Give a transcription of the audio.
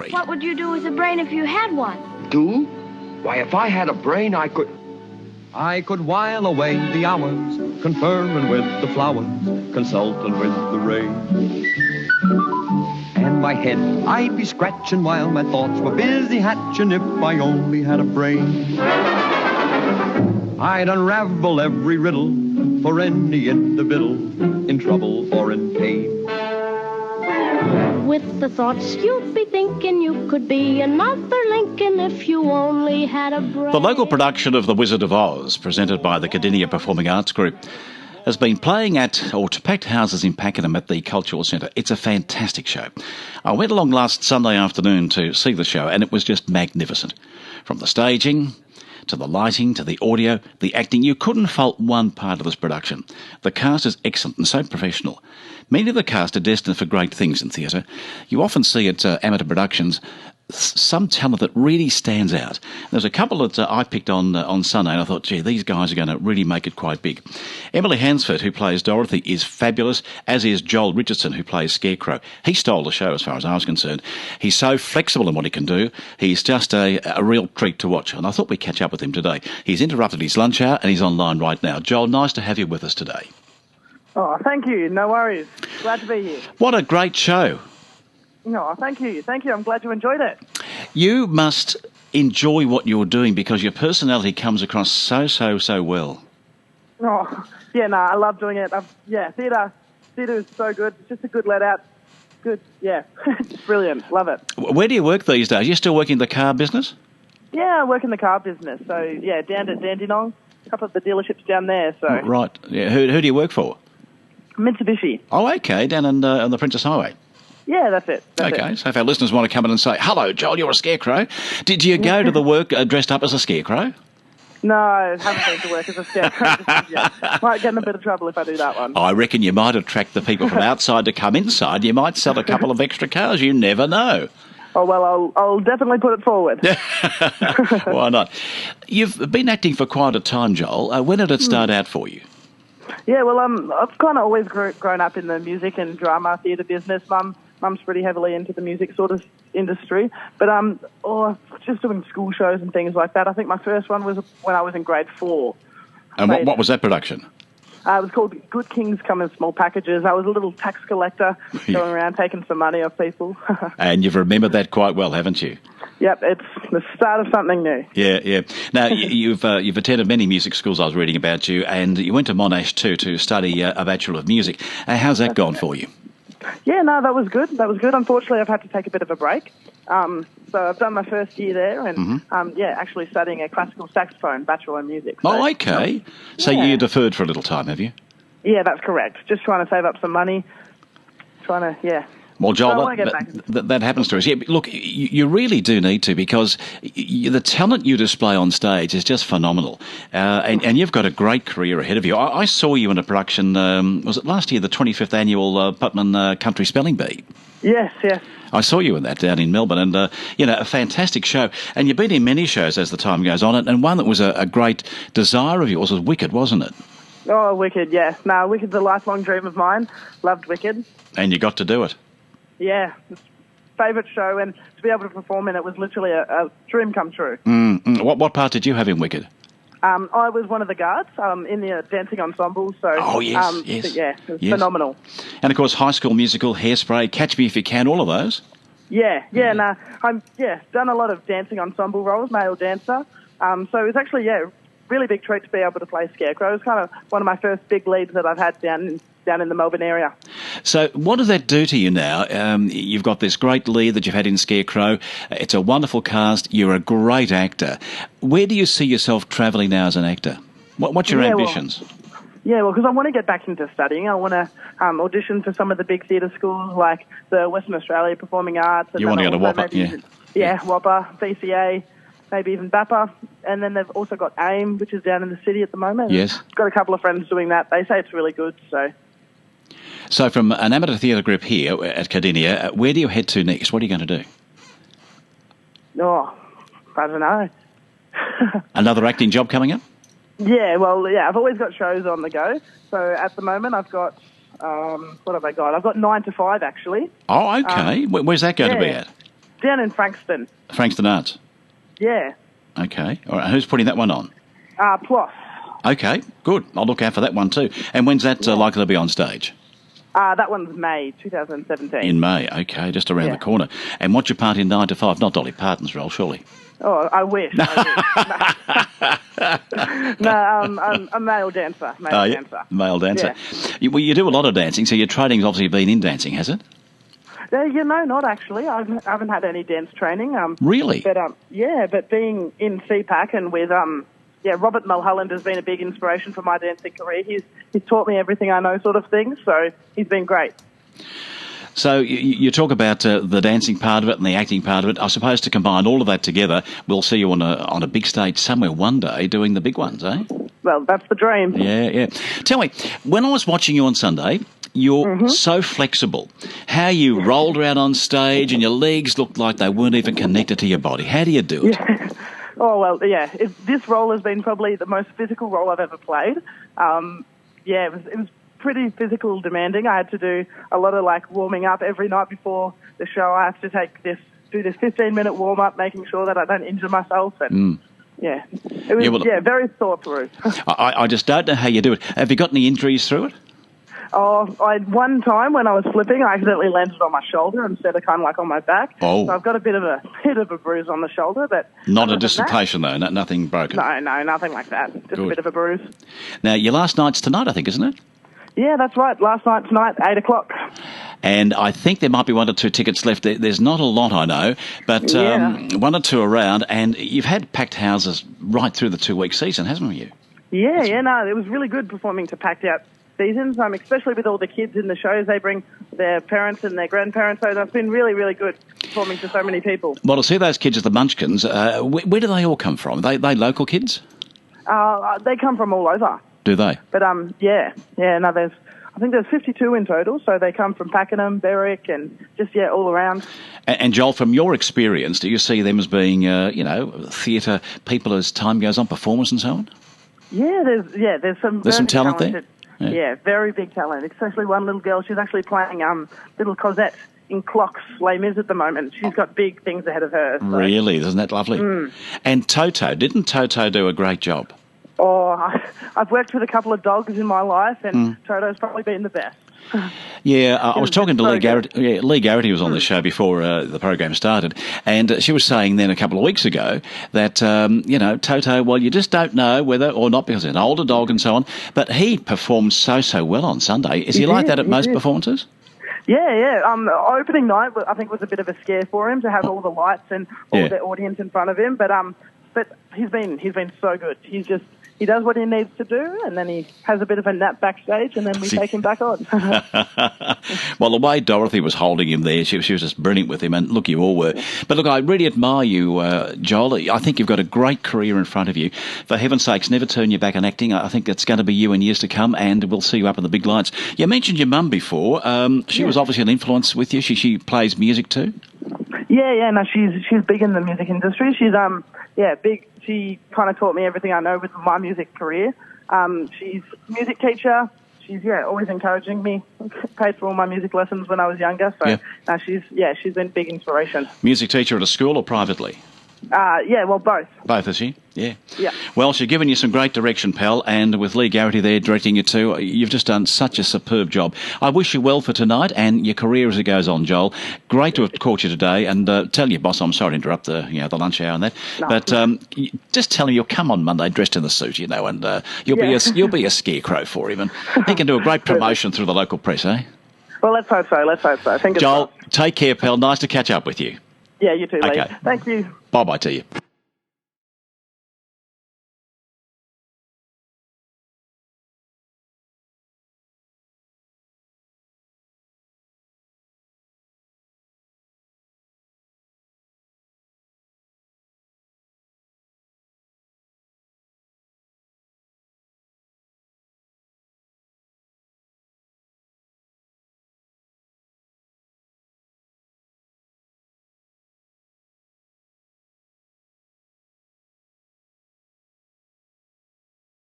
tree. What would you do with a brain if you had one? Do? Why, if I had a brain, I could while away the hours, conferring with the flowers, consulting with the rain. And my head I'd be scratching while my thoughts were busy hatching if I only had a brain. I'd unravel every riddle for any individual in trouble or in pain. With the thoughts you'd be thinking, you could be another Lincoln if you only had a brain. The local production of The Wizard of Oz, presented by the Cardinia Performing Arts Group, has been playing at packed houses in Pakenham at the Cultural Centre. It's a fantastic show. I went along last Sunday afternoon to see the show, and it was just magnificent. From the staging to the lighting, to the audio, the acting, you couldn't fault one part of this production. The cast is excellent and so professional. Many of the cast are destined for great things in theatre. You often see at amateur productions some talent that really stands out. There's a couple that I picked on Sunday, and I thought, gee, these guys are going to really make it quite big. Emily Hansford, who plays Dorothy, is fabulous, as is Joel Richardson, who plays Scarecrow. He stole the show as far as I was concerned. He's so flexible in what he can do. He's just a real treat to watch, and I thought we'd catch up with him today. He's interrupted his lunch hour, and he's online right now. Joel, nice to have you with us today. Oh, thank you. No worries. Glad to be here. What a great show. No, thank you. Thank you. I'm glad you enjoyed it. You must enjoy what you're doing because your personality comes across so well. Oh, yeah, no, I love doing it. Theatre is so good. It's just a good let-out. Good, yeah. It's brilliant. Love it. Where do you work these days? You still working in the car business? Yeah, I work in the car business. So, yeah, down at Dandenong. A couple of the dealerships down there. So Right. Yeah. Who do you work for? Mitsubishi. Oh, okay, down on the Princess Highway. Yeah, that's it. So if our listeners want to come in and say, hello, Joel, you're a scarecrow. Did you go to the work dressed up as a scarecrow? No, I haven't been to work as a scarecrow just yet. Might get in a bit of trouble if I do that one. I reckon you might attract the people from outside to come inside. You might sell a couple of extra cars. You never know. Oh, well, I'll definitely put it forward. Why not? You've been acting for quite a time, Joel. When did it start out for you? Yeah, well, I've kind of always grown up in the music and drama theatre business. Mum's pretty heavily into the music sort of industry, but just doing school shows and things like that. I think my first one was when I was in grade 4. And what was that production? It was called Good Kings Come in Small Packages. I was a little tax collector going around taking some money off people. And you've remembered that quite well, haven't you? Yep, it's the start of something new. Yeah. Now, you've attended many music schools. I was reading about you, and you went to Monash too to study a Bachelor of Music. How's that gone for you? Yeah, no, that was good. Unfortunately, I've had to take a bit of a break. So I've done my first year there and, actually studying a classical saxophone Bachelor in Music. So, oh, okay. So you deferred for a little time, have you? Yeah, that's correct. Just trying to save up some money. Well, Joel, that happens to us. Yeah, but look, you really do need to because the talent you display on stage is just phenomenal. And you've got a great career ahead of you. I saw you in a production, was it last year, the 25th annual Putman Country Spelling Bee? Yes. I saw you in that down in Melbourne, and, a fantastic show. And you've been in many shows as the time goes on, and one that was a great desire of yours was Wicked, wasn't it? Oh, Wicked, yes. No, Wicked's a lifelong dream of mine. Loved Wicked. And you got to do it. Yeah, favourite show, and to be able to perform in it was literally a dream come true. What part did you have in Wicked? I was one of the guards in the dancing ensemble. So, yes. It was phenomenal. And of course, High School Musical, Hairspray, Catch Me If You Can, all of those. I've done a lot of dancing ensemble roles, male dancer. So it was actually really big treat to be able to play Scarecrow. It was kind of one of my first big leads that I've had down in the Melbourne area. So what does that do to you now? You've got this great lead that you've had in Scarecrow. It's a wonderful cast. You're a great actor. Where do you see yourself travelling now as an actor? What's your ambitions? Because I want to get back into studying. I want to audition for some of the big theatre schools like the Western Australia Performing Arts. You want to go to WAPA? WAPA, VCA, maybe even BAPA. And then they've also got AIM, which is down in the city at the moment. Yes. Got a couple of friends doing that. They say it's really good, So from an amateur theatre group here at Cardinia, where do you head to next? What are you going to do? Oh, I don't know. Another acting job coming up? I've always got shows on the go. So at the moment I've got, what have I got? I've got 9 to 5 actually. Oh, okay. Where's that going to be at? Down in Frankston. Frankston Arts. Yeah. Okay. All right. Who's putting that one on? Plus. Okay, good. I'll look out for that one too. And when's that likely to be on stage? That one's May 2017. In May, okay, just around the corner. And what's your part in 9 to 5? Not Dolly Parton's role, surely? Oh, I wish. No, I'm a male dancer. Male dancer. Yeah. You do a lot of dancing, so your training's obviously been in dancing, has it? Not actually. I haven't had any dance training. Really? But being in CPAC and with Robert Mulholland has been a big inspiration for my dancing career. He's taught me everything I know, sort of thing. So he's been great. So you talk about the dancing part of it and the acting part of it. I suppose to combine all of that together, we'll see you on a big stage somewhere one day doing the big ones, eh? Well, that's the dream. Yeah. Tell me, when I was watching you on Sunday, you're so flexible. How you rolled around on stage and your legs looked like they weren't even connected to your body. How do you do it? Yeah. Oh, well, yeah. This role has been probably the most physical role I've ever played. It was pretty physical demanding. I had to do a lot of warming up every night before the show. I have to do this 15-minute warm up, making sure that I don't injure myself. And it was very thought through. I just don't know how you do it. Have you got any injuries through it? Oh, one time when I was flipping, I accidentally landed on my shoulder instead of kind of on my back. Oh. So I've got a bit of a bruise on the shoulder, but not a dislocation though. Nothing broken. No, nothing like that. Just a bit of a bruise. Now your last night's tonight, I think, isn't it? Yeah, that's right. Last night tonight, 8:00. And I think there might be 1 or 2 tickets left. There's not a lot, I know, but 1 or 2 around. And you've had packed houses right through the 2-week season, hasn't you? Yeah. It was really good performing to packed out seasons, especially with all the kids in the shows. They bring their parents and their grandparents, so that's been really, really good performing to so many people. Well, to see those kids at the Munchkins, where do they all come from? Are they local kids? They come from all over. Do they? But, I think there's 52 in total, so they come from Pakenham, Berwick, and just, all around. And Joel, from your experience, do you see them as being, theatre people as time goes on, performers and so on? Yeah, there's some talent there? Yeah, very big talent, especially one little girl. She's actually playing little Cosette in Clocks, Les Mis at the moment. She's got big things ahead of her. So. Really? Isn't that lovely? And Toto, didn't Toto do a great job? Oh, I've worked with a couple of dogs in my life, and Toto's probably been the best. Yeah, I was talking to Leigh Garrity. Yeah, Leigh Garrity was on the show before the program started, and she was saying then a couple of weeks ago that Toto. Well, you just don't know whether or not because he's an older dog and so on. But he performed so well on Sunday. Is he like that at most performances? Yeah. Opening night, I think, was a bit of a scare for him to have all the lights and all the audience in front of him. But he's been so good. He does what he needs to do, and then he has a bit of a nap backstage, and then we take him back on. Well, the way Dorothy was holding him there, she was just brilliant with him, and look, you all were. But look, I really admire you, Joel. I think you've got a great career in front of you. For heaven's sakes, never turn your back on acting. I think that's going to be you in years to come, and we'll see you up in the big lights. You mentioned your mum before. She was obviously an influence with you. She plays music too? Yeah, no, she's big in the music industry. She's big. She kind of taught me everything I know with my music career. She's a music teacher. She's always encouraging me. Paid for all my music lessons when I was younger. So she's been a big inspiration. Music teacher at a school or privately? Both. Both, is she? Yeah. Yeah. Well, she's given you some great direction, pal, and with Leigh Garrity there directing you too, you've just done such a superb job. I wish you well for tonight and your career as it goes on, Joel. Great to have caught you today, and tell your boss I'm sorry to interrupt the lunch hour and that, but just tell him you'll come on Monday dressed in the suit, and you'll be a scarecrow for him, and he can do a great promotion through the local press, eh? Well, let's hope so. Joel, take care, pal. Nice to catch up with you. Yeah, you too, Leigh. Okay. Thank you. Bye-bye to you.